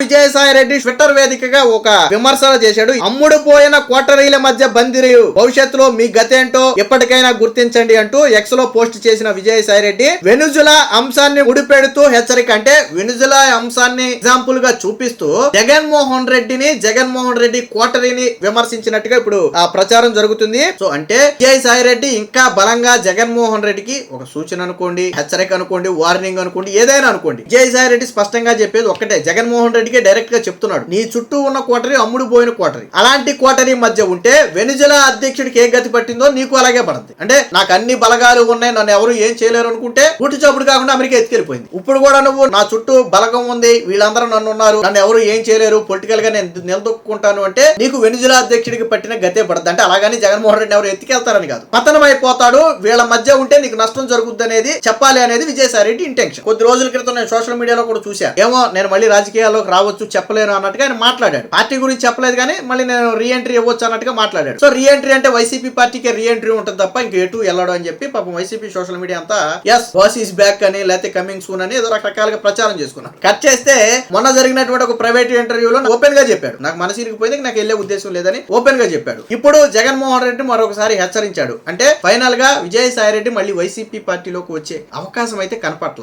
Vijayasai Reddy Twitter వేదికగా ఒక విమర్శలు చేశాడు. అమ్ముడు పోయిన కోటరీల మధ్య బందిరు, భవిష్యత్తులో మీ గతేంటో ఎప్పటికైనా గుర్తించండి అంటూ ఎక్స్ లో పోస్ట్ చేసిన విజయసాయి రెడ్డి వెనుజులా అంశాన్ని ముడిపెడుతూ హెచ్చరిక. అంటే వెనుజులా అంశాన్ని ఎగ్జాంపుల్ గా చూపిస్తూ జగన్మోహన్ రెడ్డి కోటరీని విమర్శించినట్టుగా ఇప్పుడు ఆ ప్రచారం జరుగుతుంది. సో అంటే విజయసాయి రెడ్డి ఇంకా బలంగా జగన్మోహన్ రెడ్డికి ఒక సూచన అనుకోండి, హెచ్చరిక అనుకోండి, వార్నింగ్ అనుకోండి, ఏదైనా అనుకోండి, విజయసాయి రెడ్డి స్పష్టంగా చెప్పేది ఒక్కటే, జగన్మోహన్ రెడ్డికి డైరెక్ట్ గా చెప్తున్నాడు, నీ చుట్టూ ఉన్న కోటరీ అమ్ముడు పోయిన కోటరీ, అలాంటి కోటరీ మధ్య ఉంటే వెనిజులా అధ్యక్షుడికి ఏ గతి పట్టిందో నీకు అలాగే పడుతుంది. అంటే నాకు అన్ని బలగాలు ఉన్నాయి, నన్ను ఎవరు ఏం చేయలేరు అనుకుంటే గుట్టు చప్పుడు కాకుండా అమెరికా ఎత్తుకెళ్ళిపోయింది. ఇప్పుడు కూడా నువ్వు నా చుట్టూ బలగం ఉంది, వీళ్ళందరూ నన్ను ఉన్నారు, నన్ను ఎవరు ఏం చేయలేరు, పొలిటికల్ గా నేను నిలదొక్కుంటాను అంటే నీకు వెనిజులా అధ్యక్షుడికి పట్టిన గతే పడుతుంది. అంటే అలాగని జగన్మోహన్ రెడ్డి ఎవరు ఎత్తుకెళ్తారని కాదు, పతనం అయిపోతాడు, వీళ్ళ మధ్య ఉంటే నీకు నష్టం జరుగుద్ది అనేది చెప్పాలి అనేది విజయసాయి రెడ్డి ఇంటెన్షన్. కొద్ది రోజుల క్రితం నేను సోషల్ మీడియాలో కూడా చూసా, ఏమో నేను మళ్ళీ రాజకీయాల్లోకి రావచ్చు చెప్పలేను అన్నట్టుగా ఆయన మాట్లాడాడు. పార్టీ గురించి చెప్పలేదు కానీ మళ్ళీ నేను రీఎంట్రీ ఇవ్వచ్చు అన్నట్టుగా మాట్లాడాడు. సో రీఎంట్రీ అంటే వైసీపీ పార్టీకి రీఎంట్రీ ఉంటుంది తప్ప ఇంక ఎటు వెళ్ళడం అని చెప్పి పాపం వైసీపీ సోషల్ మీడియా అంతా ఎస్ బాస్ ఈస్ బ్యాక్ అని లేకపోతే కమింగ్ సూన్ అని ఏదో రకరకాలుగా ప్రచారం చేసుకున్నాను. కట్ చేస్తే మొన్న జరిగినటువంటి ఒక ప్రైవేట్ ఇంటర్వ్యూలో ఓపెన్ గా చెప్పాడు, నాకు మనసు ఇరిగిపోయింది, నాకు వెళ్ళే ఉద్దేశం లేదని ఓపెన్ గా చెప్పాడు. ఇప్పుడు జగన్మోహన్ రెడ్డి మరొకసారి హెచ్చరించాడు. అంటే ఫైనల్ గా విజయసాయి రెడ్డి మళ్ళీ వైసీపీ పార్టీలోకి వచ్చే అవకాశం అయితే కనపట్ల.